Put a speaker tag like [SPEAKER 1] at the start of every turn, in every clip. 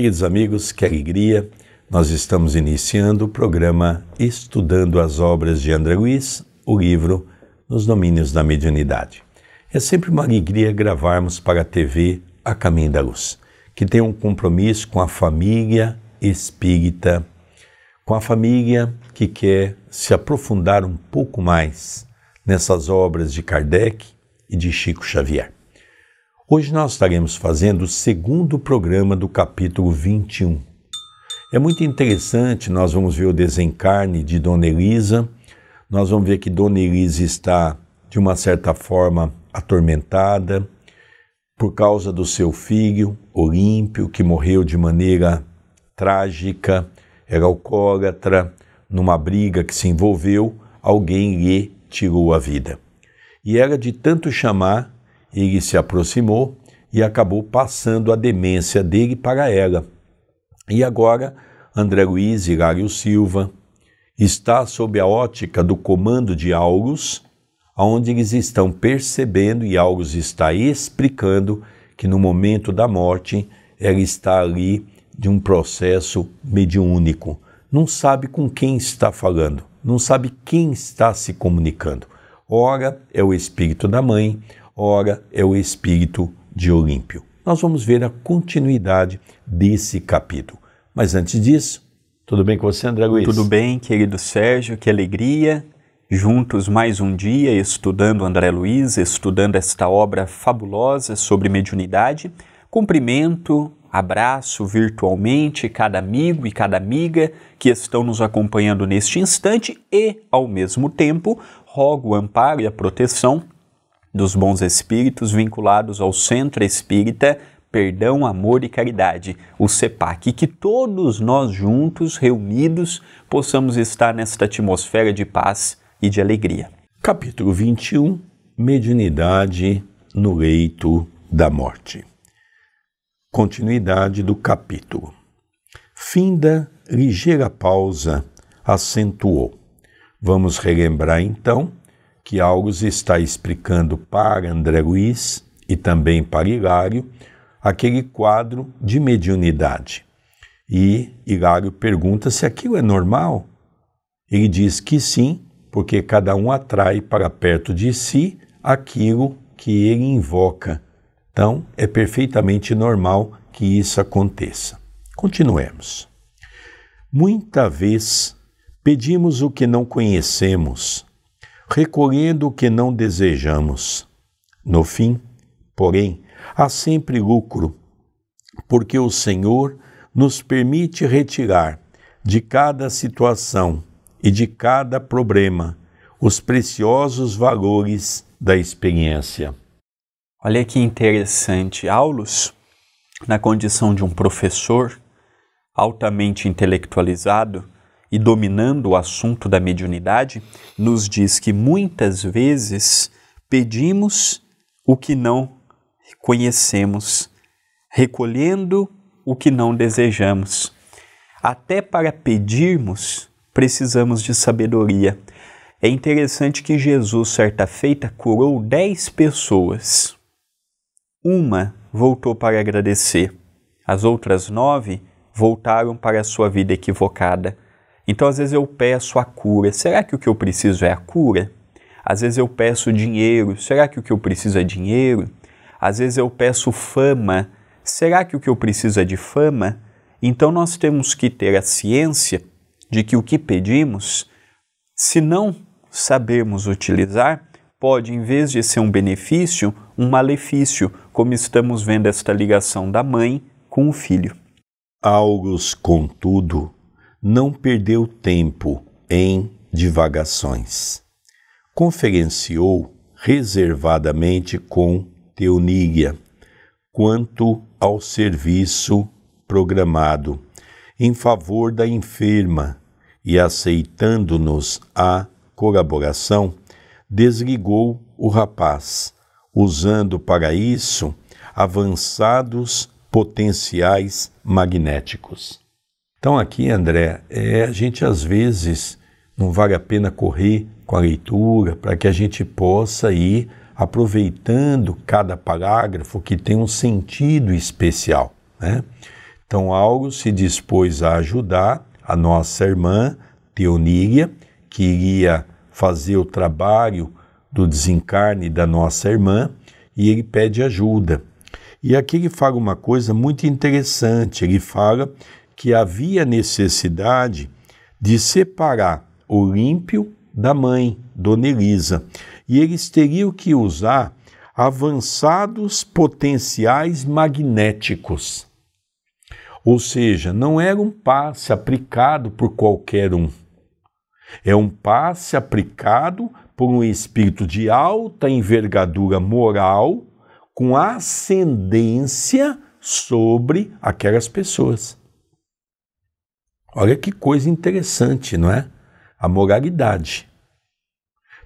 [SPEAKER 1] Queridos amigos, que alegria! Nós estamos iniciando o programa Estudando as Obras de André Luiz, o livro Nos Domínios da Mediunidade. É sempre uma alegria gravarmos para a TV A Caminho da Luz, que tem um compromisso com a família espírita, com a família que quer se aprofundar um pouco mais nessas obras de Kardec e de Chico Xavier. Hoje nós estaremos fazendo o segundo programa do capítulo 21. É muito interessante, nós vamos ver o desencarne de Dona Elisa, nós vamos ver que Dona Elisa está, de uma certa forma, atormentada por causa do seu filho, Olímpio, que morreu de maneira trágica, era alcoólatra, numa briga que se envolveu, alguém lhe tirou a vida. E ela, de tanto chamar, ele se aproximou e acabou passando a demência dele para ela. E agora, André Luiz Hilário Silva está sob a ótica do comando de Aulus, onde eles estão percebendo e Aulus está explicando que no momento da morte ela está ali de um processo mediúnico. Não sabe com quem está falando, não sabe quem está se comunicando. Ora é o espírito da mãe, ora é o espírito de Olímpio. Nós vamos ver a continuidade desse capítulo. Mas antes disso, tudo bem com você, André Luiz?
[SPEAKER 2] Tudo bem, querido Sérgio, que alegria. Juntos mais um dia, estudando André Luiz, estudando esta obra fabulosa sobre mediunidade. Cumprimento, abraço virtualmente cada amigo e cada amiga que estão nos acompanhando neste instante e, ao mesmo tempo, rogo o amparo e a proteção dos bons espíritos vinculados ao Centro Espírita Perdão, Amor e Caridade, o CEPAC, e que todos nós juntos, reunidos, possamos estar nesta atmosfera de paz e de alegria.
[SPEAKER 1] Capítulo 21, Mediunidade no leito da morte. Continuidade do capítulo. Finda ligeira pausa, acentuou. Vamos relembrar então que Aulus está explicando para André Luiz e também para Hilário aquele quadro de mediunidade. E Hilário pergunta se aquilo é normal. Ele diz que sim, porque cada um atrai para perto de si aquilo que ele invoca. Então, é perfeitamente normal que isso aconteça. Continuemos. Muita vez pedimos o que não conhecemos, recolhendo o que não desejamos. No fim, porém, há sempre lucro, porque o Senhor nos permite retirar de cada situação e de cada problema os preciosos valores da experiência.
[SPEAKER 2] Olha que interessante, Aulus, na condição de um professor altamente intelectualizado e dominando o assunto da mediunidade, nos diz que muitas vezes pedimos o que não conhecemos, recolhendo o que não desejamos. Até para pedirmos, precisamos de sabedoria. É interessante que Jesus, certa feita, curou 10 pessoas. Uma voltou para agradecer. As outras 9 voltaram para a sua vida equivocada. Então, às vezes eu peço a cura. Será que o que eu preciso é a cura? Às vezes eu peço dinheiro. Será que o que eu preciso é dinheiro? Às vezes eu peço fama. Será que o que eu preciso é de fama? Então nós temos que ter a ciência de que o que pedimos, se não sabermos utilizar, pode, em vez de ser um benefício, um malefício, como estamos vendo esta ligação da mãe com o filho.
[SPEAKER 1] Aulus, contudo, não perdeu tempo em divagações. Conferenciou reservadamente com Teonília quanto ao serviço programado em favor da enferma e, aceitando-nos a colaboração, desligou o rapaz, usando para isso avançados potenciais magnéticos. Então aqui, André, a gente às vezes não vale a pena correr com a leitura para que a gente possa ir aproveitando cada parágrafo que tem um sentido especial, né? Então Aulus se dispôs a ajudar a nossa irmã Teonília, que iria fazer o trabalho do desencarne da nossa irmã, e ele pede ajuda. E aqui ele fala uma coisa muito interessante, ele fala que havia necessidade de separar Olímpio da mãe, Dona Elisa, e eles teriam que usar avançados potenciais magnéticos. Ou seja, não era um passe aplicado por qualquer um. É um passe aplicado por um espírito de alta envergadura moral com ascendência sobre aquelas pessoas. Olha que coisa interessante, não é? A moralidade.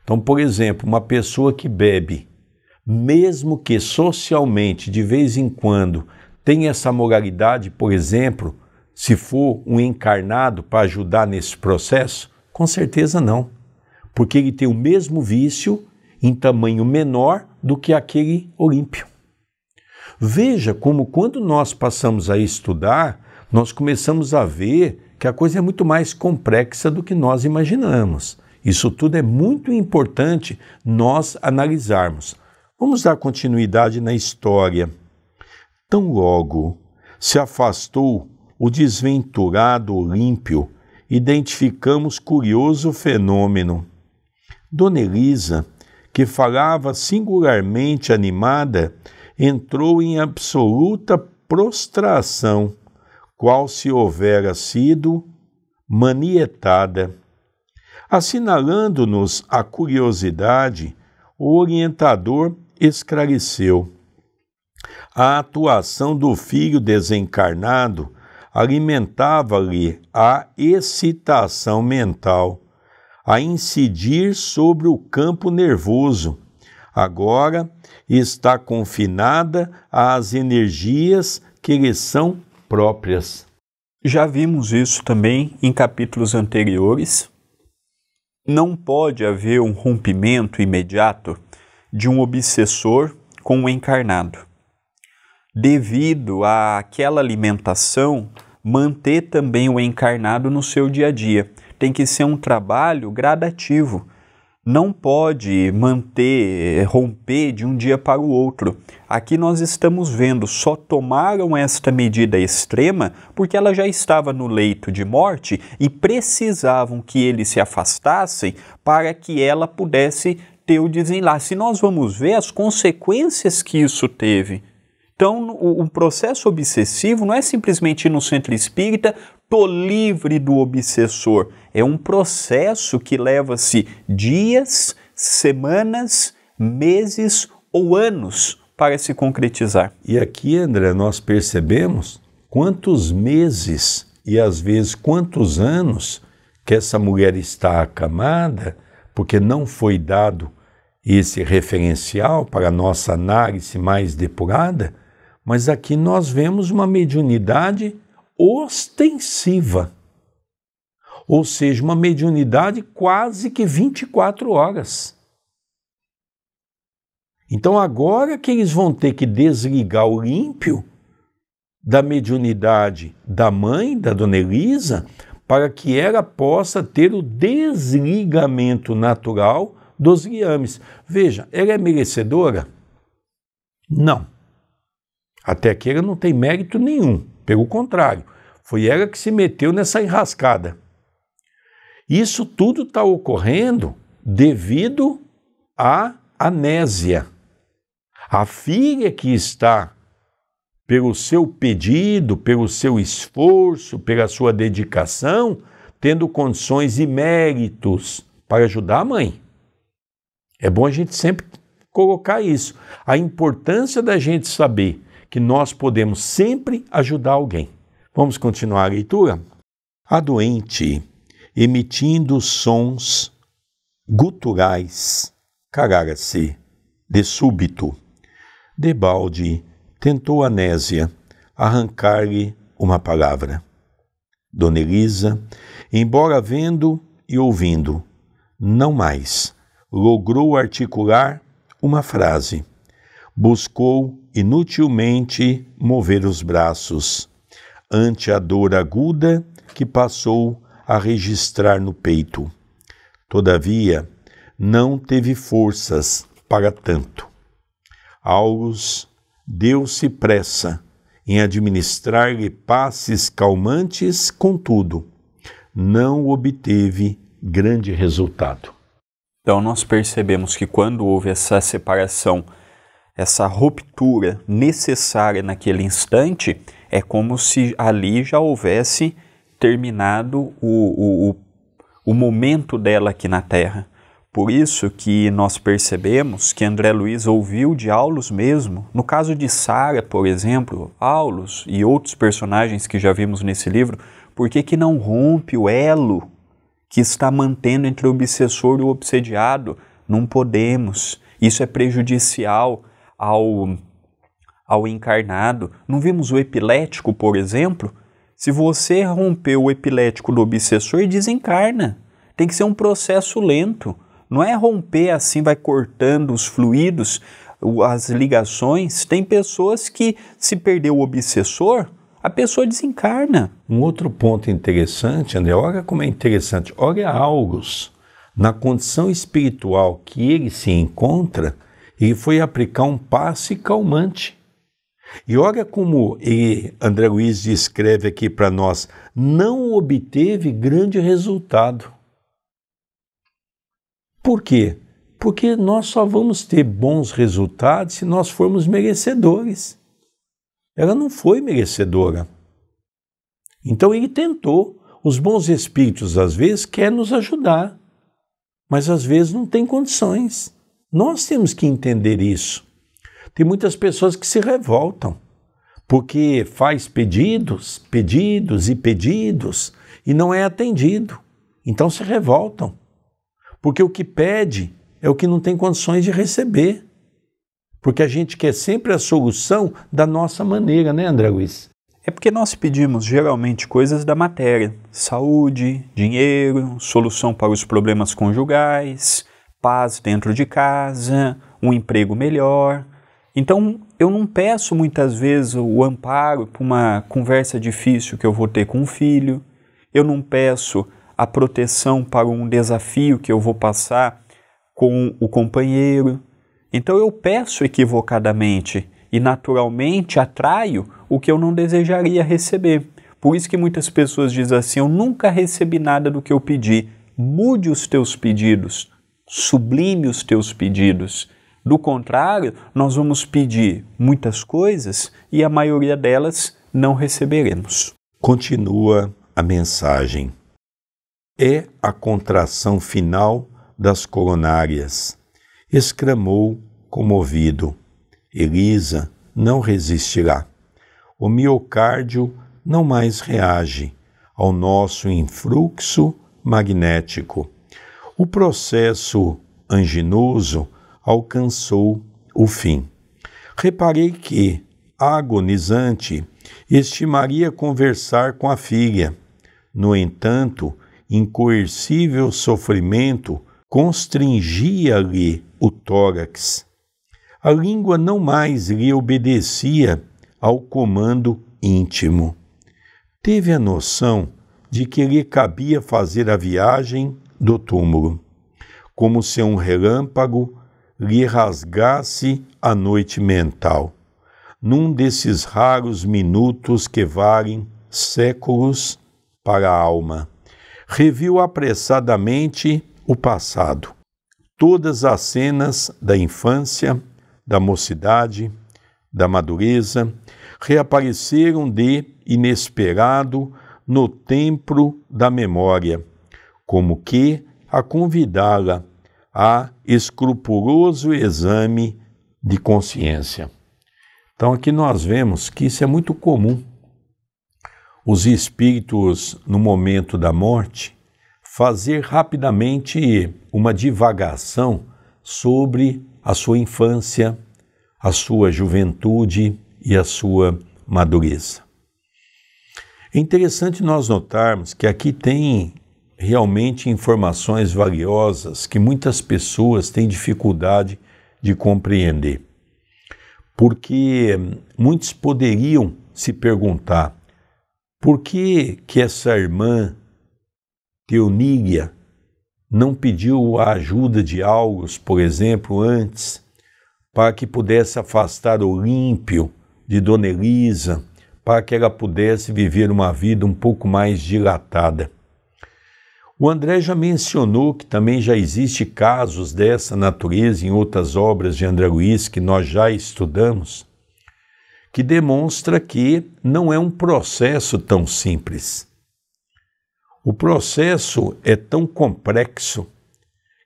[SPEAKER 1] Então, por exemplo, uma pessoa que bebe, mesmo que socialmente, de vez em quando, tenha essa moralidade, por exemplo, se for um encarnado para ajudar nesse processo, com certeza não, porque ele tem o mesmo vício em tamanho menor do que aquele Olímpio. Veja como quando nós passamos a estudar, nós começamos a ver que a coisa é muito mais complexa do que nós imaginamos. Isso tudo é muito importante nós analisarmos. Vamos dar continuidade na história. Tão logo se afastou o desventurado Olímpio, identificamos curioso fenômeno. Dona Elisa, que falava singularmente animada, entrou em absoluta prostração, qual se houvera sido manietada. Assinalando-nos a curiosidade, o orientador esclareceu. A atuação do filho desencarnado alimentava-lhe a excitação mental, a incidir sobre o campo nervoso. Agora está confinada às energias que lhe são próprias.
[SPEAKER 2] Já vimos isso também em capítulos anteriores. Não pode haver um rompimento imediato de um obsessor com um encarnado. Devido àquela alimentação, manter também o encarnado no seu dia a dia. Tem que ser um trabalho gradativo. Não pode romper de um dia para o outro. Aqui nós estamos vendo, só tomaram esta medida extrema porque ela já estava no leito de morte e precisavam que eles se afastassem para que ela pudesse ter o desenlace. E nós vamos ver as consequências que isso teve. Então, o processo obsessivo não é simplesmente ir no centro espírita, tô livre do obsessor. É um processo que leva-se dias, semanas, meses ou anos para se concretizar.
[SPEAKER 1] E aqui, André, nós percebemos quantos meses e às vezes quantos anos que essa mulher está acamada, porque não foi dado esse referencial para a nossa análise mais depurada, mas aqui nós vemos uma mediunidade ostensiva, ou seja, uma mediunidade quase que 24 horas. Então agora que eles vão ter que desligar o Olímpio da mediunidade da mãe, da Dona Elisa, para que ela possa ter o desligamento natural dos liames. Veja, ela é merecedora? Não. Até aqui ela não tem mérito nenhum, pelo contrário, foi ela que se meteu nessa enrascada. Isso tudo está ocorrendo devido à anésia. A filha que está, pelo seu pedido, pelo seu esforço, pela sua dedicação, tendo condições e méritos para ajudar a mãe. É bom a gente sempre colocar isso. A importância da gente saber que nós podemos sempre ajudar alguém. Vamos continuar a leitura? A doente, emitindo sons guturais, carara-se de súbito. Debalde tentou Anésia arrancar-lhe uma palavra. Dona Elisa, embora vendo e ouvindo, não mais logrou articular uma frase. Buscou inutilmente mover os braços. ante a dor aguda que passou a registrar no peito. Todavia, não teve forças para tanto. Aulus deu-se pressa em administrar-lhe passes calmantes, contudo, não obteve grande resultado.
[SPEAKER 2] Então nós percebemos que quando houve essa separação, essa ruptura necessária naquele instante, é como se ali já houvesse terminado o momento dela aqui na Terra. Por isso que nós percebemos que André Luiz ouviu de Aulus mesmo. No caso de Sara, por exemplo, Aulus e outros personagens que já vimos nesse livro, por que não rompe o elo que está mantendo entre o obsessor e o obsediado? Não podemos. Isso é prejudicial ao encarnado. Não vimos o epilético, por exemplo? Se você romper o epilético do obsessor, desencarna. Tem que ser um processo lento. Não é romper assim, vai cortando os fluidos, as ligações. Tem pessoas que, se perder o obsessor, a pessoa desencarna.
[SPEAKER 1] Um outro ponto interessante, André, olha como é interessante. Olha Aulus, na condição espiritual que ele se encontra, ele foi aplicar um passe calmante. E olha como André Luiz descreve aqui para nós, não obteve grande resultado. Por quê? Porque nós só vamos ter bons resultados se nós formos merecedores. Ela não foi merecedora. Então ele tentou. Os bons espíritos às vezes querem nos ajudar, mas às vezes não tem condições. Nós temos que entender isso. Tem muitas pessoas que se revoltam, porque faz pedidos e não é atendido. Então se revoltam. Porque o que pede é o que não tem condições de receber. Porque a gente quer sempre a solução da nossa maneira, né, André Luiz?
[SPEAKER 2] É porque nós pedimos geralmente coisas da matéria. Saúde, dinheiro, solução para os problemas conjugais, paz dentro de casa, um emprego melhor. Então, eu não peço muitas vezes o amparo para uma conversa difícil que eu vou ter com um filho. Eu não peço a proteção para um desafio que eu vou passar com o companheiro. Então eu peço equivocadamente e naturalmente atraio o que eu não desejaria receber. Por isso que muitas pessoas dizem assim, eu nunca recebi nada do que eu pedi. Mude os teus pedidos, sublime os teus pedidos. Do contrário, nós vamos pedir muitas coisas e a maioria delas não receberemos.
[SPEAKER 1] Continua a mensagem. É a contração final das coronárias. Exclamou comovido. Elisa não resistirá. O miocárdio não mais reage ao nosso influxo magnético. O processo anginoso alcançou o fim. Reparei que, agonizante, estimaria conversar com a filha. No entanto, incoercível sofrimento constringia-lhe o tórax. A língua não mais lhe obedecia ao comando íntimo. Teve a noção de que lhe cabia fazer a viagem do túmulo, como se um relâmpago lhe rasgasse a noite mental, num desses raros minutos que valem séculos para a alma. Reviu apressadamente o passado. Todas as cenas da infância, da mocidade, da madureza, reapareceram de inesperado no templo da memória, como que a convidá-la a escrupuloso exame de consciência. Então aqui nós vemos que isso é muito comum. Os espíritos, no momento da morte, fazer rapidamente uma divagação sobre a sua infância, a sua juventude e a sua madureza. É interessante nós notarmos que aqui tem realmente informações valiosas que muitas pessoas têm dificuldade de compreender. Porque muitos poderiam se perguntar, Por que essa irmã Teonília não pediu a ajuda de Aulus, por exemplo, antes, para que pudesse afastar Olímpio de Dona Elisa, para que ela pudesse viver uma vida um pouco mais dilatada? O André já mencionou que também já existe casos dessa natureza em outras obras de André Luiz que nós já estudamos, que demonstra que não é um processo tão simples. O processo é tão complexo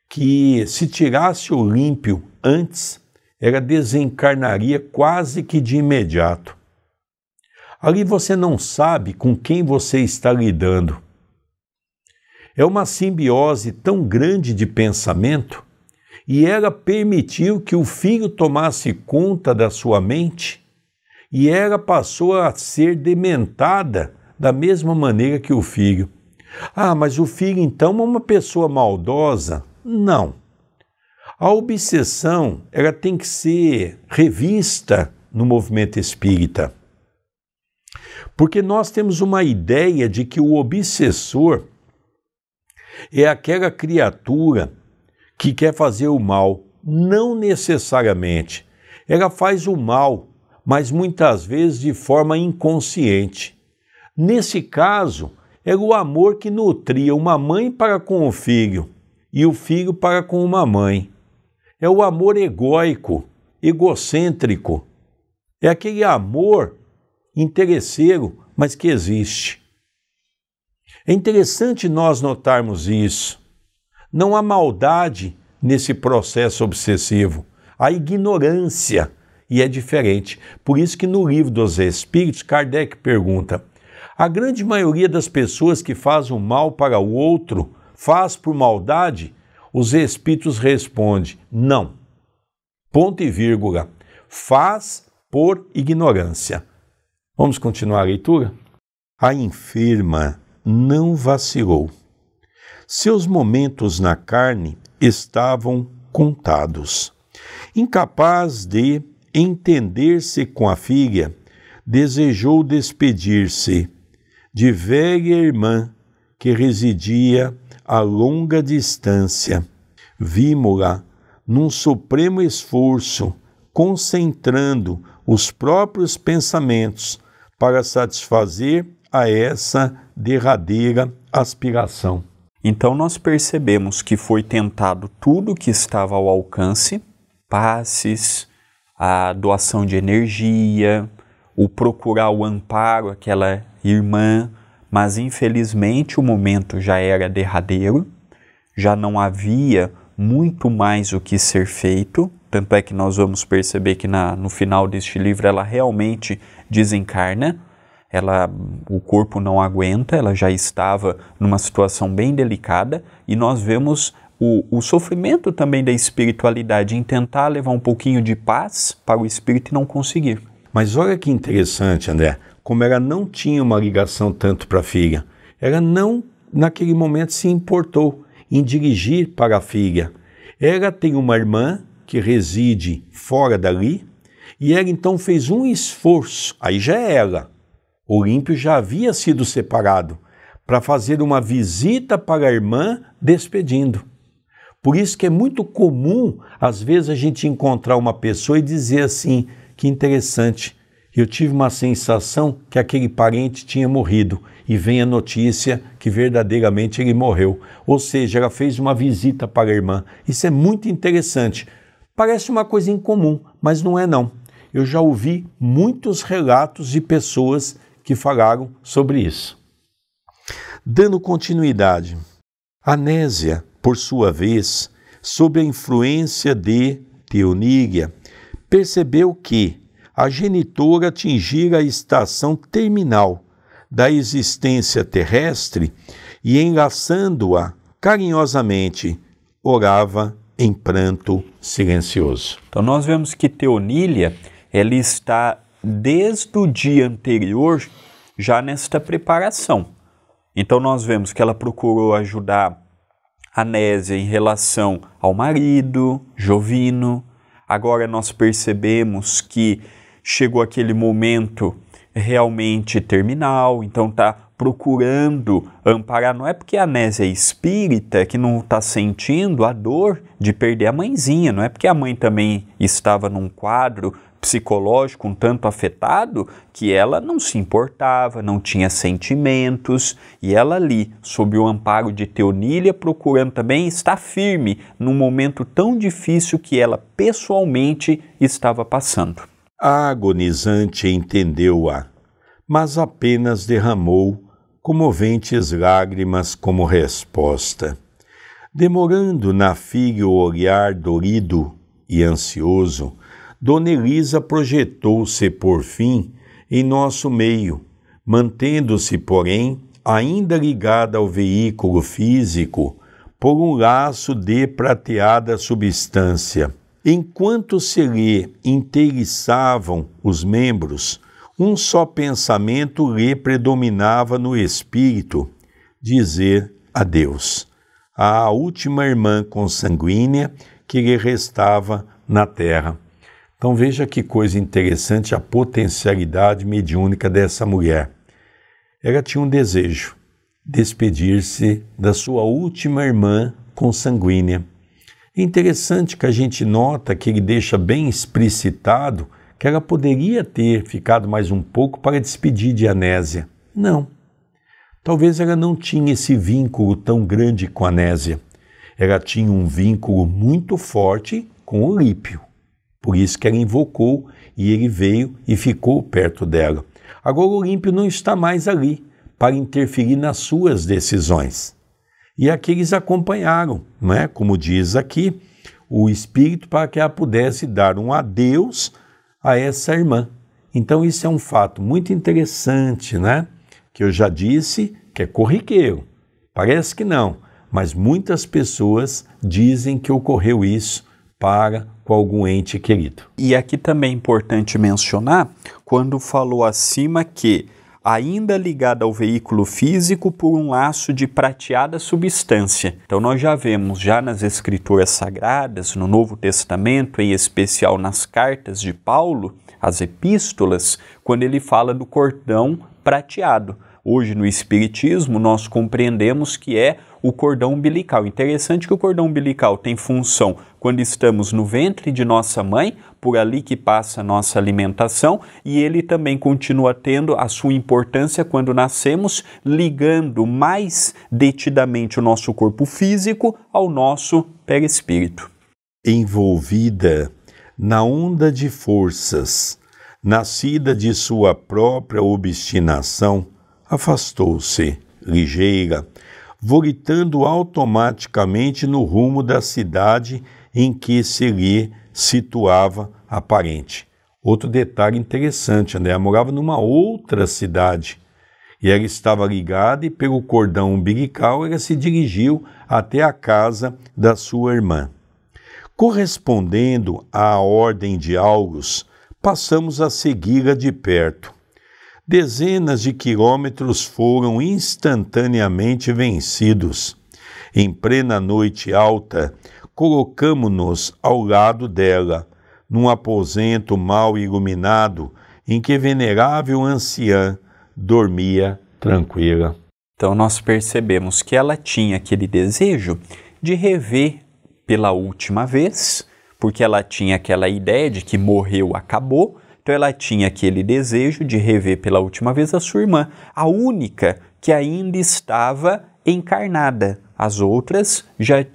[SPEAKER 1] que, se tirasse Olímpio antes, ela desencarnaria quase que de imediato. Ali você não sabe com quem você está lidando. É uma simbiose tão grande de pensamento, e ela permitiu que o filho tomasse conta da sua mente, e ela passou a ser dementada da mesma maneira que o filho. Ah, mas o filho então é uma pessoa maldosa? Não. A obsessão, ela tem que ser revista no movimento espírita. Porque nós temos uma ideia de que o obsessor é aquela criatura que quer fazer o mal. Não necessariamente. Ela faz o mal, mas muitas vezes de forma inconsciente. Nesse caso, era o amor que nutria uma mãe para com o filho e o filho para com uma mãe. É o amor egóico, egocêntrico. É aquele amor interesseiro, mas que existe. É interessante nós notarmos isso. Não há maldade nesse processo obsessivo. Há ignorância, e é diferente. Por isso que no Livro dos Espíritos, Kardec pergunta: a grande maioria das pessoas que fazem o mal para o outro faz por maldade? Os Espíritos respondem: não. Ponto e vírgula. Faz por ignorância. Vamos continuar a leitura? A enferma não vacilou. Seus momentos na carne estavam contados. Incapaz de entender-se com a filha, desejou despedir-se de velha irmã que residia a longa distância. Vimo-la num supremo esforço, concentrando os próprios pensamentos para satisfazer a essa derradeira aspiração.
[SPEAKER 2] Então nós percebemos que foi tentado tudo que estava ao alcance, passes, a doação de energia, o procurar o amparo àquela irmã, mas infelizmente o momento já era derradeiro, já não havia muito mais o que ser feito, tanto é que nós vamos perceber que no final deste livro ela realmente desencarna, o corpo não aguenta, ela já estava numa situação bem delicada, e nós vemos o sofrimento também da espiritualidade em tentar levar um pouquinho de paz para o espírito e não conseguir.
[SPEAKER 1] Mas olha que interessante, André, como ela não tinha uma ligação tanto para a filha. Ela não, naquele momento, se importou em dirigir para a filha. Ela tem uma irmã que reside fora dali, e ela então fez um esforço, aí já é ela. Olímpio já havia sido separado, para fazer uma visita para a irmã despedindo. Por isso que é muito comum, às vezes, a gente encontrar uma pessoa e dizer assim: que interessante, eu tive uma sensação que aquele parente tinha morrido, e vem a notícia que verdadeiramente ele morreu. Ou seja, ela fez uma visita para a irmã. Isso é muito interessante. Parece uma coisa incomum, mas não é não. Eu já ouvi muitos relatos de pessoas que falaram sobre isso. Dando continuidade, Anésia, por sua vez, sob a influência de Teonília, percebeu que a genitora atingira a estação terminal da existência terrestre e, enlaçando-a carinhosamente, orava em pranto silencioso.
[SPEAKER 2] Então nós vemos que Teonília, ela está desde o dia anterior já nesta preparação. Então nós vemos que ela procurou ajudar Anésia em relação ao marido, Jovino. Agora nós percebemos que chegou aquele momento realmente terminal, então está procurando amparar. Não é porque a Anésia é espírita que não está sentindo a dor de perder a mãezinha, não é porque a mãe também estava num quadro psicológico um tanto afetado que ela não se importava, não tinha sentimentos, e ela ali, sob o amparo de Teonília, procurando também estar firme num momento tão difícil que ela pessoalmente estava passando.
[SPEAKER 1] A agonizante entendeu-a, mas apenas derramou comoventes lágrimas como resposta. Demorando na filha o olhar dorido e ansioso, Dona Elisa projetou-se, por fim, em nosso meio, mantendo-se, porém, ainda ligada ao veículo físico por um laço de prateada substância. Enquanto se lhe inteiriçavam os membros, um só pensamento lhe predominava no espírito: dizer adeus à última irmã consanguínea que lhe restava na terra. Então veja que coisa interessante a potencialidade mediúnica dessa mulher. Ela tinha um desejo, despedir-se da sua última irmã consanguínea. É interessante que a gente nota que ele deixa bem explicitado que ela poderia ter ficado mais um pouco para despedir de Anésia. Não. Talvez ela não tinha esse vínculo tão grande com Anésia. Ela tinha um vínculo muito forte com Olímpio. Por isso que ela invocou e ele veio e ficou perto dela. Agora Olímpio não está mais ali para interferir nas suas decisões. E aqueles acompanharam, não é? Como diz aqui, o espírito para que ela pudesse dar um adeus a essa irmã. Então isso é um fato muito interessante, né? Que eu já disse que é corriqueiro. Parece que não, mas muitas pessoas dizem que ocorreu isso com algum ente querido.
[SPEAKER 2] E aqui também é importante mencionar, quando falou acima que ainda ligada ao veículo físico por um laço de prateada substância. Então nós já vemos já nas Escrituras Sagradas, no Novo Testamento, em especial nas cartas de Paulo, as epístolas, quando ele fala do cordão prateado. Hoje no Espiritismo nós compreendemos que é o cordão umbilical. Interessante que o cordão umbilical tem função quando estamos no ventre de nossa mãe, por ali que passa a nossa alimentação, e ele também continua tendo a sua importância quando nascemos, ligando mais detidamente o nosso corpo físico ao nosso perispírito.
[SPEAKER 1] Envolvida na onda de forças, nascida de sua própria obstinação, afastou-se, ligeira, voltando automaticamente no rumo da cidade em que se lhe situava a parente. Outro detalhe interessante, André, ela morava numa outra cidade e ela estava ligada e pelo cordão umbilical ela se dirigiu até a casa da sua irmã. Correspondendo à ordem de Aulus, passamos a segui-la de perto. Dezenas de quilômetros foram instantaneamente vencidos. Em plena noite alta, colocamo-nos ao lado dela, num aposento mal iluminado, em que venerável anciã dormia tranquila.
[SPEAKER 2] Então nós percebemos que ela tinha aquele desejo de rever pela última vez, porque ela tinha aquela ideia de que morreu, acabou. Então ela tinha aquele desejo de rever pela última vez a sua irmã, a única que ainda estava encarnada. As outras,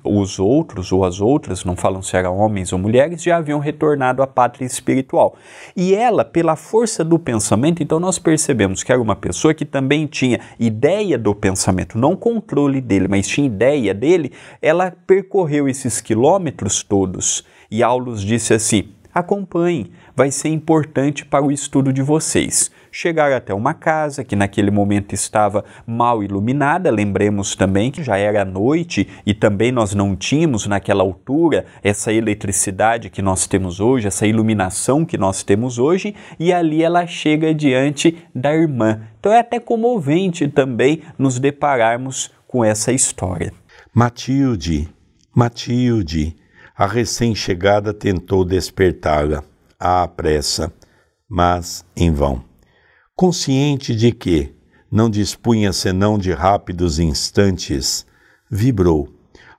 [SPEAKER 2] os outros ou as outras, não falam se eram homens ou mulheres, já haviam retornado à pátria espiritual. E ela, pela força do pensamento, então nós percebemos que era uma pessoa que também tinha ideia do pensamento, não controle dele, mas tinha ideia dele. Ela percorreu esses quilômetros todos e Aulus disse assim: acompanhem, vai ser importante para o estudo de vocês. Chegaram até uma casa que naquele momento estava mal iluminada, lembremos também que já era noite e também nós não tínhamos naquela altura essa eletricidade que nós temos hoje, essa iluminação que nós temos hoje, e ali ela chega diante da irmã. Então é até comovente também nos depararmos com essa história.
[SPEAKER 1] Matilde, a recém-chegada tentou despertá-la à pressa, mas em vão. Consciente de que não dispunha senão de rápidos instantes, vibrou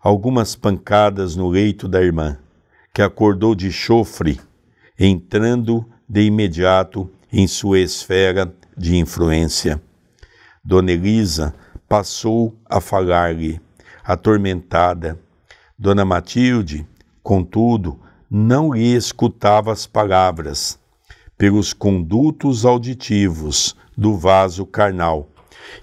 [SPEAKER 1] algumas pancadas no leito da irmã, que acordou de chofre, entrando de imediato em sua esfera de influência. Dona Elisa passou a falar-lhe, atormentada. Dona Matilde, contudo, não lhe escutava as palavras, pelos condutos auditivos do vaso carnal,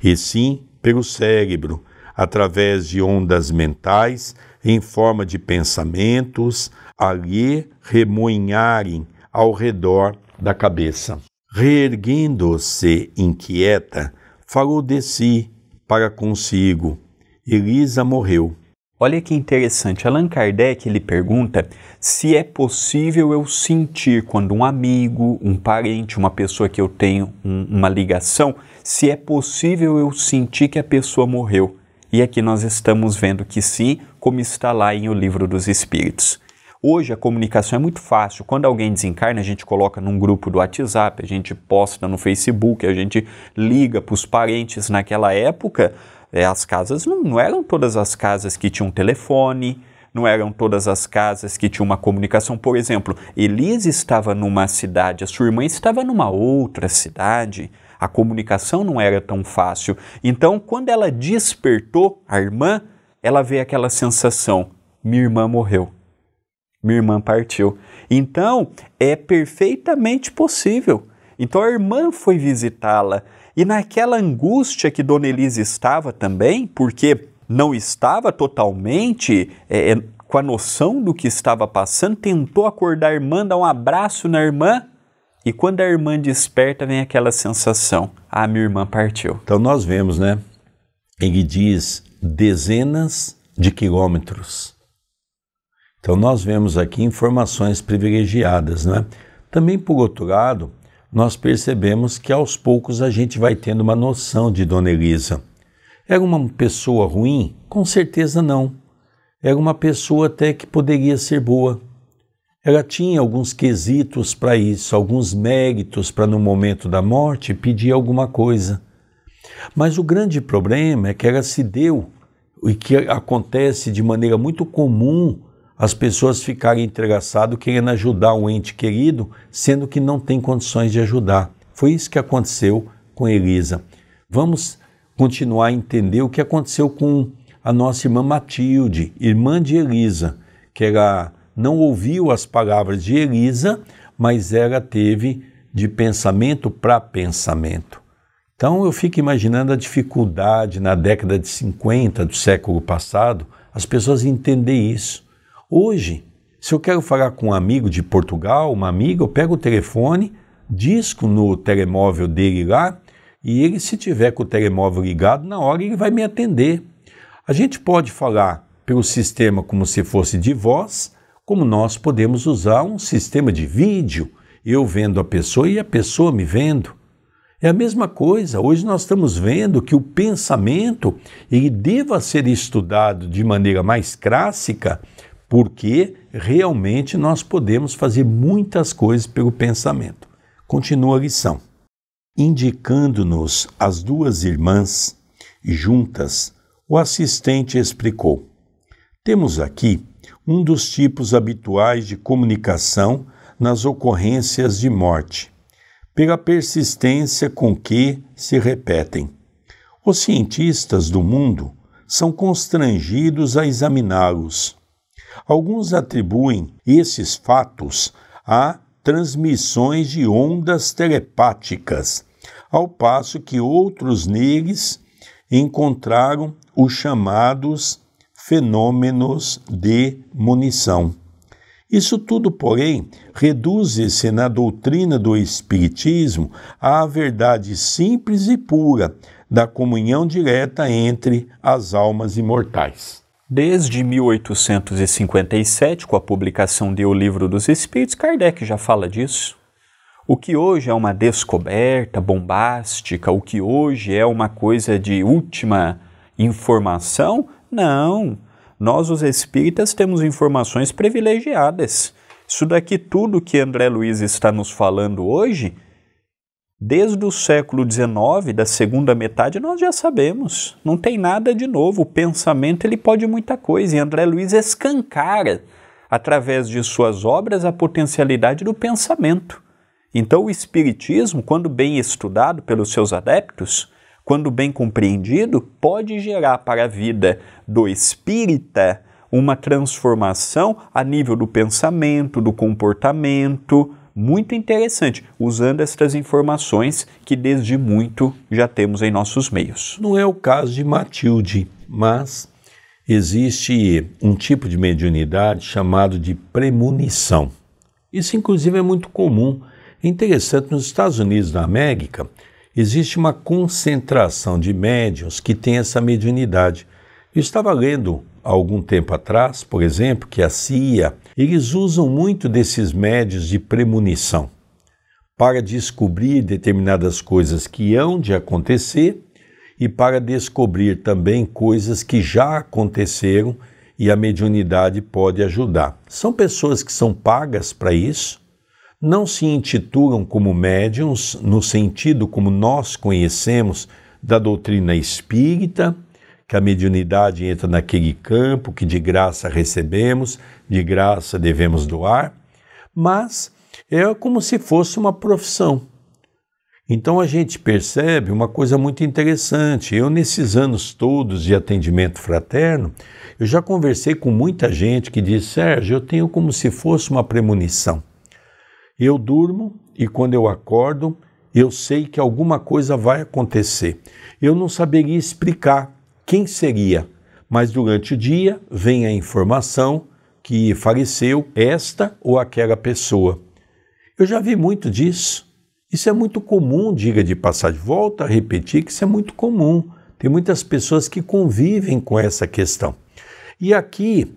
[SPEAKER 1] e sim pelo cérebro, através de ondas mentais, em forma de pensamentos, a lhe remoinharem ao redor da cabeça. Reerguendo-se inquieta, falou de si para consigo. Elisa morreu.
[SPEAKER 2] Olha que interessante, Allan Kardec ele pergunta se é possível eu sentir quando um amigo, um parente, uma pessoa que eu tenho uma ligação, se é possível eu sentir que a pessoa morreu. E aqui nós estamos vendo que sim, como está lá em O Livro dos Espíritos. Hoje a comunicação é muito fácil. Quando alguém desencarna, a gente coloca num grupo do WhatsApp, a gente posta no Facebook, a gente liga para os parentes. Naquela época, as casas não eram todas as casas que tinham telefone, não eram todas as casas que tinham uma comunicação. Por exemplo, Elisa estava numa cidade, a sua irmã estava numa outra cidade. A comunicação não era tão fácil. Então, quando ela despertou, a irmã, ela veio aquela sensação, minha irmã morreu. Minha irmã partiu. Então, é perfeitamente possível. Então, a irmã foi visitá-la. E naquela angústia que Dona Elisa estava também, porque não estava totalmente com a noção do que estava passando, tentou acordar a irmã, dar um abraço na irmã, e quando a irmã desperta, vem aquela sensação, minha irmã partiu.
[SPEAKER 1] Então nós vemos, né? Ele diz dezenas de quilômetros. Então nós vemos aqui informações privilegiadas, né? Também, por outro lado, nós percebemos que aos poucos a gente vai tendo uma noção de Dona Elisa. Era uma pessoa ruim? Com certeza não. Era uma pessoa até que poderia ser boa. Ela tinha alguns quesitos para isso, alguns méritos para no momento da morte pedir alguma coisa. Mas o grande problema é que ela se deu, e que acontece de maneira muito comum, as pessoas ficarem entrelaçadas querendo ajudar um ente querido, sendo que não tem condições de ajudar. Foi isso que aconteceu com Elisa. Vamos continuar a entender o que aconteceu com a nossa irmã Matilde, irmã de Elisa, que ela não ouviu as palavras de Elisa, mas ela teve de pensamento para pensamento. Então eu fico imaginando a dificuldade na década de 50 do século passado, as pessoas entenderem isso. Hoje, se eu quero falar com um amigo de Portugal, uma amiga, eu pego o telefone, disco no telemóvel dele lá, e ele, se tiver com o telemóvel ligado, na hora ele vai me atender. A gente pode falar pelo sistema como se fosse de voz, como nós podemos usar um sistema de vídeo, eu vendo a pessoa e a pessoa me vendo. É a mesma coisa, hoje nós estamos vendo que o pensamento ele deva ser estudado de maneira mais clássica, porque realmente nós podemos fazer muitas coisas pelo pensamento. Continua a lição. Indicando-nos as duas irmãs juntas, o assistente explicou: temos aqui um dos tipos habituais de comunicação nas ocorrências de morte, pela persistência com que se repetem. Os cientistas do mundo são constrangidos a examiná-los. Alguns atribuem esses fatos a transmissões de ondas telepáticas, ao passo que outros neles encontraram os chamados fenômenos de munição. Isso tudo, porém, reduz-se na doutrina do Espiritismo à verdade simples e pura da comunhão direta entre as almas imortais.
[SPEAKER 2] Desde 1857, com a publicação de O Livro dos Espíritos, Kardec já fala disso. O que hoje é uma descoberta bombástica, o que hoje é uma coisa de última informação, não. Nós, os espíritas, temos informações privilegiadas. Isso daqui tudo que André Luiz está nos falando hoje Desde o século XIX, da segunda metade, nós já sabemos. Não tem nada de novo. O pensamento ele pode muita coisa. E André Luiz escancara, através de suas obras, a potencialidade do pensamento. Então o Espiritismo, quando bem estudado pelos seus adeptos, quando bem compreendido, pode gerar para a vida do espírita uma transformação a nível do pensamento, do comportamento, muito interessante, usando estas informações que desde muito já temos em nossos meios.
[SPEAKER 1] Não é o caso de Matilde, mas existe um tipo de mediunidade chamado de premonição. Isso, inclusive, é muito comum. É interessante, nos Estados Unidos da América, existe uma concentração de médiuns que tem essa mediunidade. Eu estava lendo há algum tempo atrás, por exemplo, que a CIA, eles usam muito desses médiuns de premonição para descobrir determinadas coisas que hão de acontecer e para descobrir também coisas que já aconteceram e a mediunidade pode ajudar. São pessoas que são pagas para isso, não se intitulam como médiuns no sentido como nós conhecemos da doutrina espírita, que a mediunidade entra naquele campo que de graça recebemos, de graça devemos doar, mas é como se fosse uma profissão. Então a gente percebe uma coisa muito interessante. Eu, nesses anos todos de atendimento fraterno, eu já conversei com muita gente que diz: Sérgio, eu tenho como se fosse uma premonição. Eu durmo e quando eu acordo, eu sei que alguma coisa vai acontecer. Eu não saberia explicar quem seria, mas durante o dia vem a informação que faleceu esta ou aquela pessoa. Eu já vi muito disso. Isso é muito comum, diga de passagem. Volto a repetir que isso é muito comum. Tem muitas pessoas que convivem com essa questão. E aqui,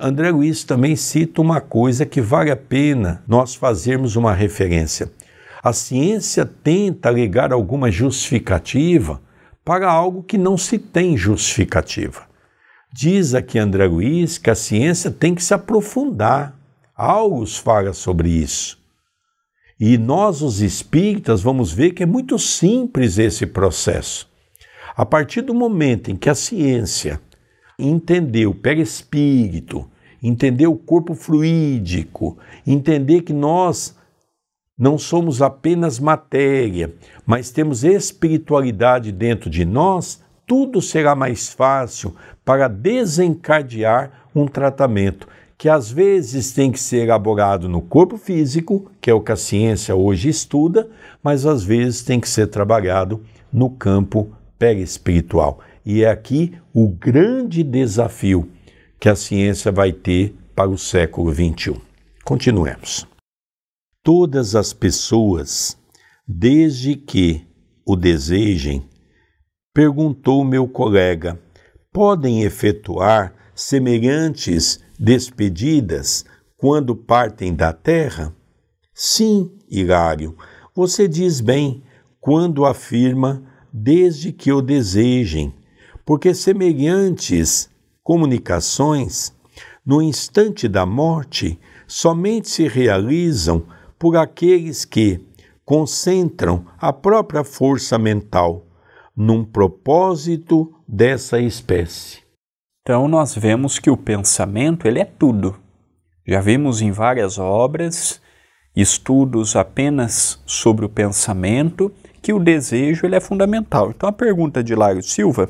[SPEAKER 1] André Luiz também cita uma coisa que vale a pena nós fazermos uma referência. A ciência tenta alegar alguma justificativa para algo que não se tem justificativa. Diz aqui André Luiz que a ciência tem que se aprofundar. Aulus fala sobre isso. E nós, os espíritas, vamos ver que é muito simples esse processo. A partir do momento em que a ciência entender o perispírito, entender o corpo fluídico, entender que nós não somos apenas matéria, mas temos espiritualidade dentro de nós, tudo será mais fácil para desencadear um tratamento que às vezes tem que ser elaborado no corpo físico, que é o que a ciência hoje estuda, mas às vezes tem que ser trabalhado no campo perispiritual. E é aqui o grande desafio que a ciência vai ter para o século XXI. Continuemos. Todas as pessoas, desde que o desejem, perguntou meu colega, podem efetuar semelhantes despedidas quando partem da terra? Sim, Hilário, você diz bem quando afirma desde que o desejem, porque semelhantes comunicações, no instante da morte, somente se realizam por aqueles que concentram a própria força mental num propósito dessa espécie.
[SPEAKER 2] Então nós vemos que o pensamento ele é tudo. Já vimos em várias obras, estudos apenas sobre o pensamento, que o desejo ele é fundamental. Então a pergunta de Hilário Silva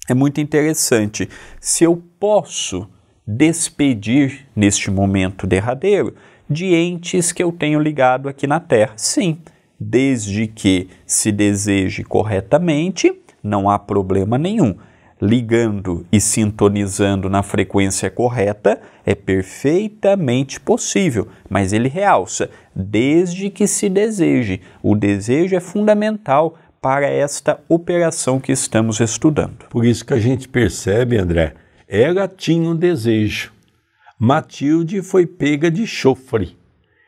[SPEAKER 2] é muito interessante. Se eu posso despedir neste momento derradeiro de entes que eu tenho ligado aqui na Terra? Sim, desde que se deseje corretamente, não há problema nenhum. Ligando e sintonizando na frequência correta é perfeitamente possível, mas ele realça, desde que se deseje. O desejo é fundamental para esta operação que estamos estudando.
[SPEAKER 1] Por isso que a gente percebe, André, ela tinha um desejo. Matilde foi pega de chofre.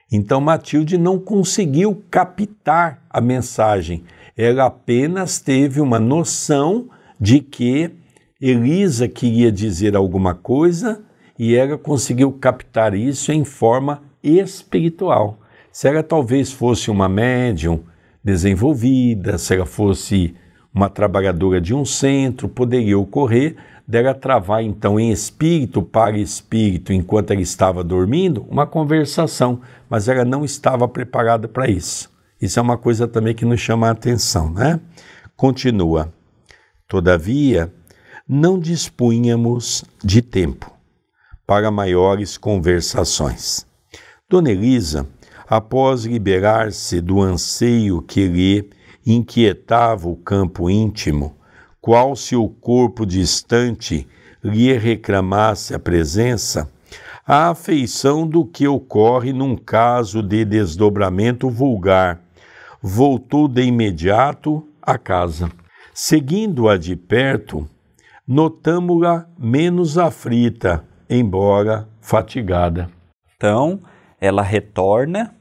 [SPEAKER 1] Então Matilde não conseguiu captar a mensagem. Ela apenas teve uma noção de que Elisa queria dizer alguma coisa e ela conseguiu captar isso em forma espiritual. Se ela talvez fosse uma médium desenvolvida, se ela fosse uma trabalhadora de um centro, poderia ocorrer dela travar então em espírito para espírito, enquanto ela estava dormindo, uma conversação, mas ela não estava preparada para isso. Isso é uma coisa também que nos chama a atenção, né? Continua. Todavia, não dispunhamos de tempo para maiores conversações. Dona Elisa, após liberar-se do anseio que lhe inquietava o campo íntimo, qual se o corpo distante lhe reclamasse a presença, a afeição do que ocorre num caso de desdobramento vulgar, voltou de imediato à casa. Seguindo-a de perto, notamo-la menos aflita, embora fatigada.
[SPEAKER 2] Então, ela retorna,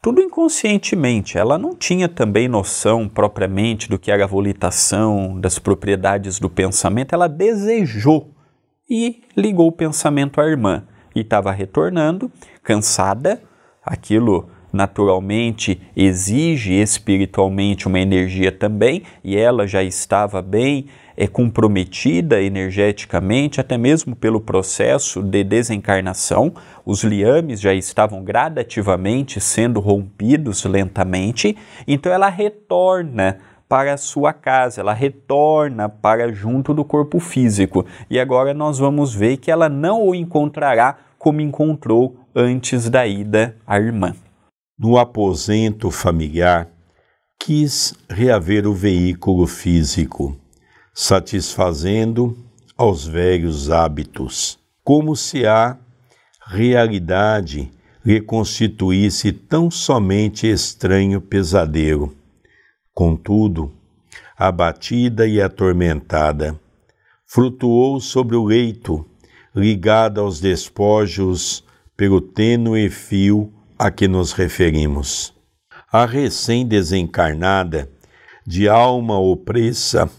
[SPEAKER 2] tudo inconscientemente. Ela não tinha também noção propriamente do que era a volitação, das propriedades do pensamento. Ela desejou e ligou o pensamento à irmã. E estava retornando, cansada. Aquilo naturalmente exige espiritualmente uma energia também, e ela já estava bem comprometida energeticamente, até mesmo pelo processo de desencarnação. Os liames já estavam gradativamente sendo rompidos lentamente, então ela retorna para a sua casa, ela retorna para junto do corpo físico. E agora nós vamos ver que ela não o encontrará como encontrou antes da ida à irmã.
[SPEAKER 1] No aposento familiar, quis reaver o veículo físico, satisfazendo aos velhos hábitos, como se a realidade lhe constituísse tão somente estranho pesadelo. Contudo, abatida e atormentada, flutuou sobre o leito, ligada aos despojos pelo tênue fio a que nos referimos. A recém-desencarnada, de alma opressa,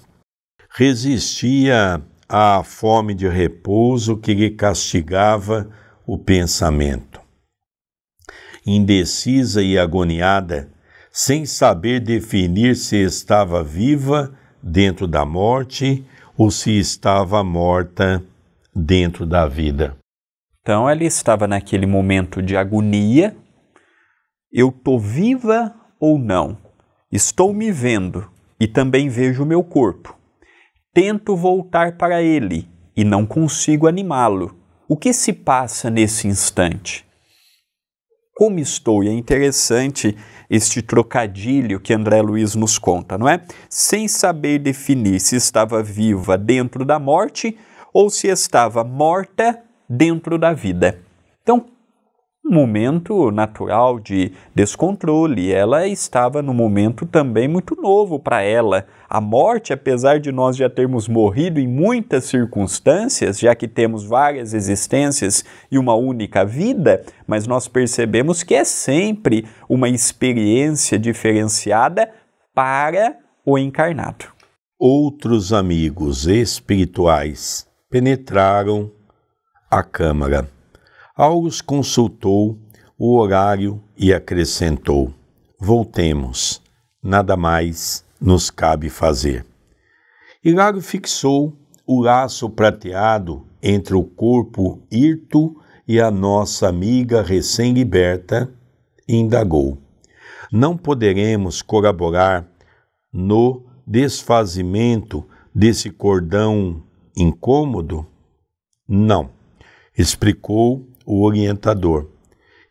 [SPEAKER 1] resistia à fome de repouso que lhe castigava o pensamento. Indecisa e agoniada, sem saber definir se estava viva dentro da morte ou se estava morta dentro da vida.
[SPEAKER 2] Então ela estava naquele momento de agonia. Eu estou viva ou não? Estou me vendo e também vejo o meu corpo. Tento voltar para ele e não consigo animá-lo. O que se passa nesse instante? Como estou? E é interessante este trocadilho que André Luiz nos conta, não é? Sem saber definir se estava viva dentro da morte ou se estava morta dentro da vida. Então, um momento natural de descontrole. Ela estava num momento também muito novo para ela. A morte, apesar de nós já termos morrido em muitas circunstâncias, já que temos várias existências e uma única vida, mas nós percebemos que é sempre uma experiência diferenciada para o encarnado.
[SPEAKER 1] Outros amigos espirituais penetraram a câmara. Aulus consultou o horário e acrescentou: voltemos, nada mais nos cabe fazer. Hilário fixou o laço prateado entre o corpo hirto e a nossa amiga recém-liberta e indagou: não poderemos colaborar no desfazimento desse cordão incômodo? Não, explicou o orientador.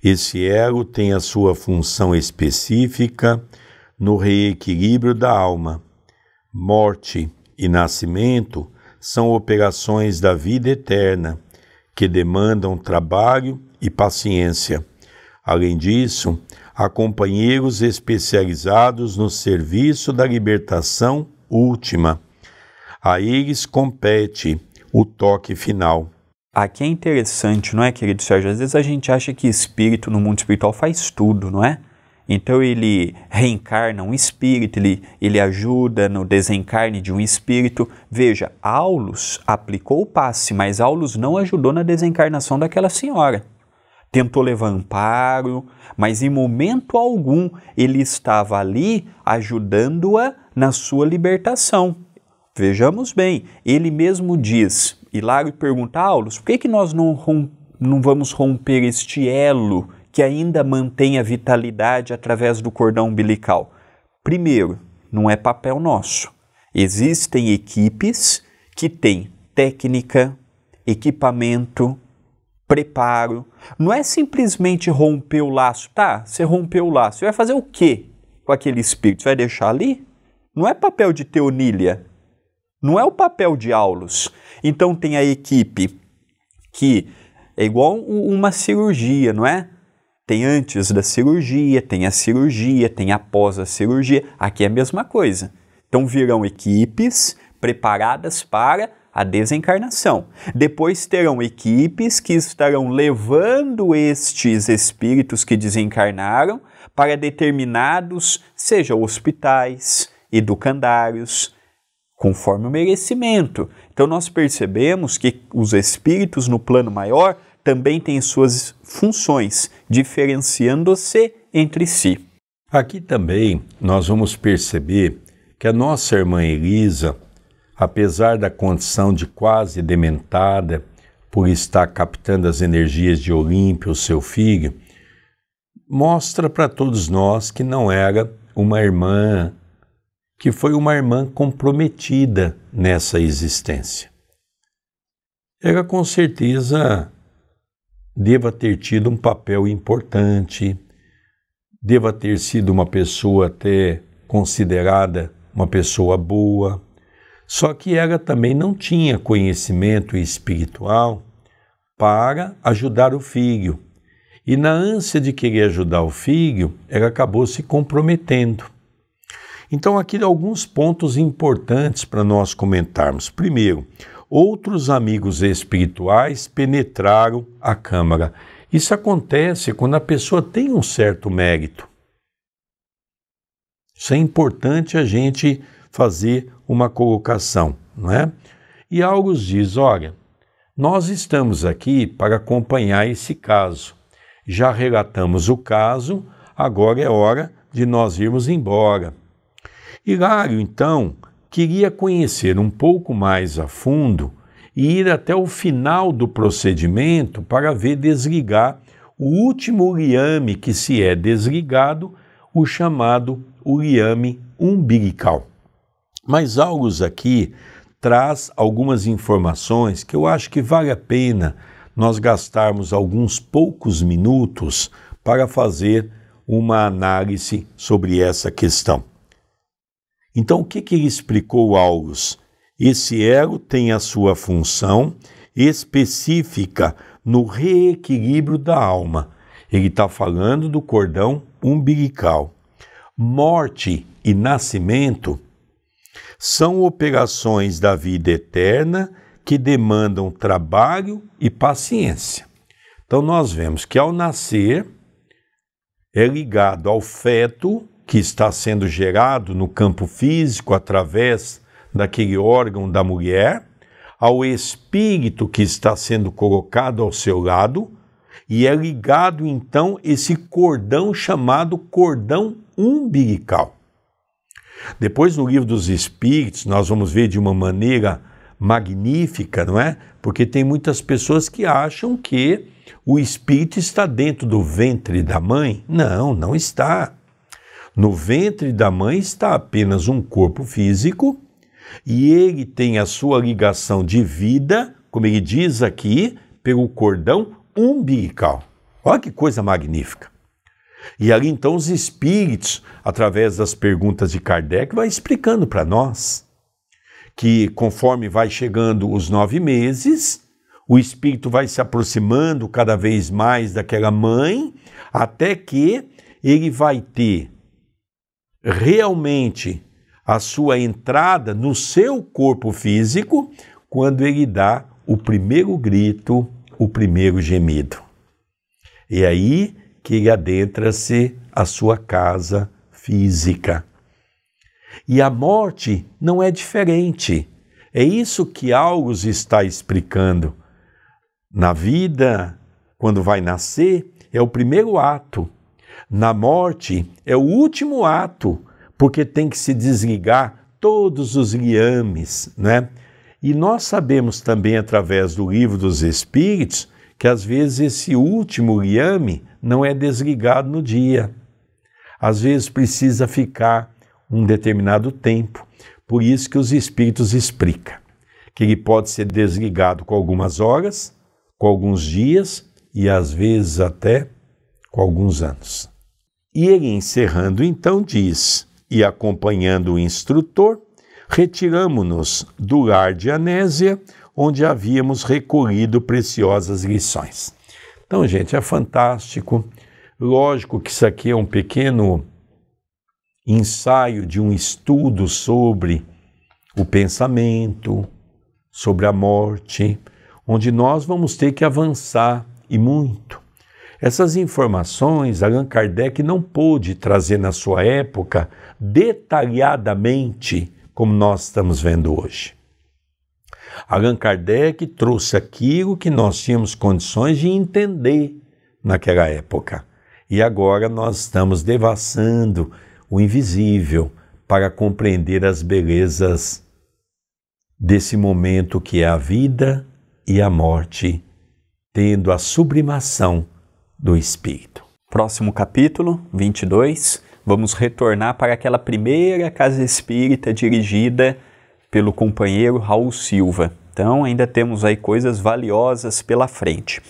[SPEAKER 1] Esse elo tem a sua função específica no reequilíbrio da alma. Morte e nascimento são operações da vida eterna, que demandam trabalho e paciência. Além disso, há companheiros especializados no serviço da libertação última. A eles compete o toque final.
[SPEAKER 2] Aqui é interessante, não é, querido Sérgio? Às vezes a gente acha que espírito no mundo espiritual faz tudo, não é? Então ele reencarna um espírito, ele ajuda no desencarne de um espírito. Veja, Aulus aplicou o passe, mas Aulus não ajudou na desencarnação daquela senhora. tentou levar amparo, mas em momento algum ele estava ali ajudando-a na sua libertação. Vejamos bem, ele mesmo diz, Hilário pergunta, Aulus, por que nós não vamos romper este elo que ainda mantém a vitalidade através do cordão umbilical? Primeiro, não é papel nosso. Existem equipes que têm técnica, equipamento, preparo. Não é simplesmente romper o laço. Tá, você rompeu o laço. Você vai fazer o quê com aquele espírito? Você vai deixar ali? Não é papel de Teonília. Não é o papel de Aulus. Então tem a equipe que é igual uma cirurgia, não é? Tem antes da cirurgia, tem após a cirurgia. Aqui é a mesma coisa. Então virão equipes preparadas para a desencarnação. Depois terão equipes que estarão levando estes espíritos que desencarnaram para determinados, seja hospitais, educandários, conforme o merecimento. Então nós percebemos que os espíritos no plano maior também têm suas funções, diferenciando-se entre si.
[SPEAKER 1] Aqui também nós vamos perceber que a nossa irmã Elisa, apesar da condição de quase dementada, por estar captando as energias de Olímpio, o seu filho, mostra para todos nós que não era uma irmã, que foi uma irmã comprometida nessa existência. Ela com certeza deva ter tido um papel importante, deva ter sido uma pessoa até considerada uma pessoa boa, só que ela também não tinha conhecimento espiritual para ajudar o filho. E na ânsia de querer ajudar o filho, ela acabou se comprometendo. Então aqui alguns pontos importantes para nós comentarmos. Primeiro, outros amigos espirituais penetraram a câmara. Isso acontece quando a pessoa tem um certo mérito. Isso é importante a gente fazer uma colocação, não é? E Aulus diz, olha, nós estamos aqui para acompanhar esse caso. Já relatamos o caso, agora é hora de nós irmos embora. Hilário, então, queria conhecer um pouco mais a fundo e ir até o final do procedimento para ver desligar o último liame que se é desligado, o chamado liame umbilical. Mas Aulus aqui traz algumas informações que eu acho que vale a pena nós gastarmos alguns poucos minutos para fazer uma análise sobre essa questão. Então, o que ele explicou, Aulus? Esse elo tem a sua função específica no reequilíbrio da alma. Ele está falando do cordão umbilical. Morte e nascimento são operações da vida eterna que demandam trabalho e paciência. Então nós vemos que ao nascer é ligado ao feto que está sendo gerado no campo físico através daquele órgão da mulher, ao espírito que está sendo colocado ao seu lado, e é ligado então esse cordão chamado cordão umbilical. Depois, no Livro dos Espíritos, nós vamos ver de uma maneira magnífica, não é? Porque tem muitas pessoas que acham que o espírito está dentro do ventre da mãe. Não, não está. No ventre da mãe está apenas um corpo físico e ele tem a sua ligação de vida, como ele diz aqui, pelo cordão umbilical. Olha que coisa magnífica. E ali então os espíritos, através das perguntas de Kardec, vai explicando para nós que conforme vai chegando os 9 meses, o espírito vai se aproximando cada vez mais daquela mãe, até que ele vai ter realmente a sua entrada no seu corpo físico quando ele dá o primeiro grito, o primeiro gemido. E aí que ele adentra-se a sua casa física. E a morte não é diferente. É isso que Aulus está explicando. Na vida Quando vai nascer, é o primeiro ato. Na morte, é o último ato, porque tem que se desligar todos os liames, né? E nós sabemos também, através do Livro dos Espíritos, que às vezes esse último liame não é desligado no dia. Às vezes precisa ficar um determinado tempo. Por isso que os Espíritos explicam que ele pode ser desligado com algumas horas, com alguns dias e às vezes até com alguns anos. E ele, encerrando, então diz: e acompanhando o instrutor, retiramo-nos do lar de Anésia, onde havíamos recolhido preciosas lições. Então, gente, é fantástico. Lógico que isso aqui é um pequeno ensaio de um estudo sobre o pensamento, sobre a morte, onde nós vamos ter que avançar e muito. Essas informações Allan Kardec não pôde trazer na sua época detalhadamente como nós estamos vendo hoje. Allan Kardec trouxe aquilo que nós tínhamos condições de entender naquela época. E agora nós estamos devassando o invisível para compreender as belezas desse momento que é a vida e a morte, tendo a sublimação do espírito.
[SPEAKER 2] Próximo capítulo, 22, vamos retornar para aquela primeira casa espírita dirigida pelo companheiro Raul Silva. Então ainda temos aí coisas valiosas pela frente.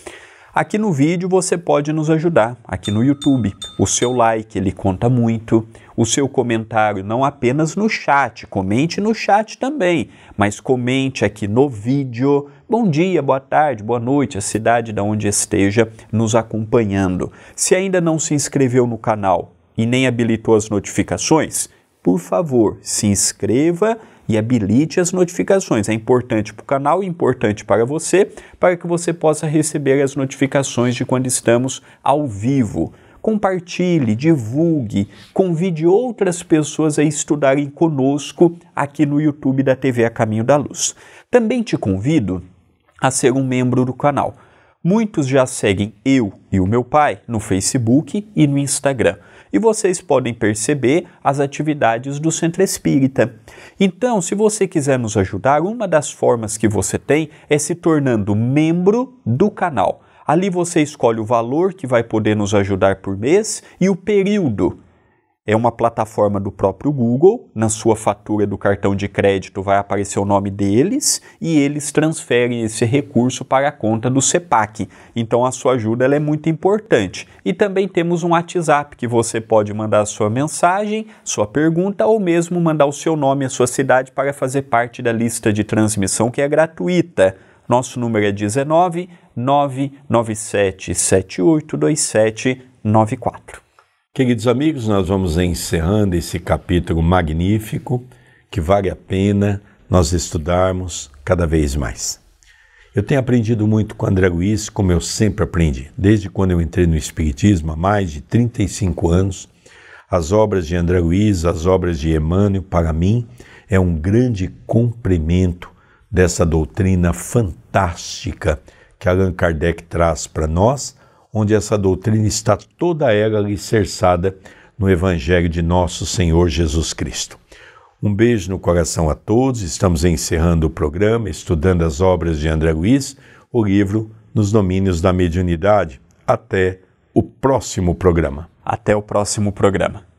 [SPEAKER 2] Aqui no vídeo você pode nos ajudar, aqui no YouTube. O seu like, ele conta muito. O seu comentário, não apenas no chat, comente no chat também, mas comente aqui no vídeo. Bom dia, boa tarde, boa noite, a cidade de onde esteja nos acompanhando. Se ainda não se inscreveu no canal e nem habilitou as notificações, por favor, se inscreva e habilite as notificações. É importante para o canal e importante para que você possa receber as notificações de quando estamos ao vivo. Compartilhe, divulgue, convide outras pessoas a estudarem conosco aqui no YouTube da TV A Caminho da Luz. Também te convido a ser um membro do canal. Muitos já seguem eu e o meu pai no Facebook e no Instagram. E vocês podem perceber as atividades do Centro Espírita. Então, se você quiser nos ajudar, uma das formas que você tem é se tornando membro do canal. Ali você escolhe o valor que vai poder nos ajudar por mês e o período. É uma plataforma do próprio Google, na sua fatura do cartão de crédito vai aparecer o nome deles e eles transferem esse recurso para a conta do CEPAC. Então a sua ajuda ela é muito importante. E também temos um WhatsApp que você pode mandar a sua mensagem, sua pergunta ou mesmo mandar o seu nome e a sua cidade para fazer parte da lista de transmissão que é gratuita. Nosso número é 19 997 782794.
[SPEAKER 1] Queridos amigos, nós vamos encerrando esse capítulo magnífico que vale a pena nós estudarmos cada vez mais. Eu tenho aprendido muito com André Luiz, como eu sempre aprendi. Desde quando eu entrei no Espiritismo, há mais de 35 anos, as obras de André Luiz, as obras de Emmanuel, para mim, é um grande complemento dessa doutrina fantástica que Allan Kardec traz para nós, onde essa doutrina está toda ela alicerçada no Evangelho de nosso Senhor Jesus Cristo. Um beijo no coração a todos, estamos encerrando o programa, estudando as obras de André Luiz, o livro Nos Domínios da Mediunidade. Até o próximo programa.
[SPEAKER 2] Até o próximo programa.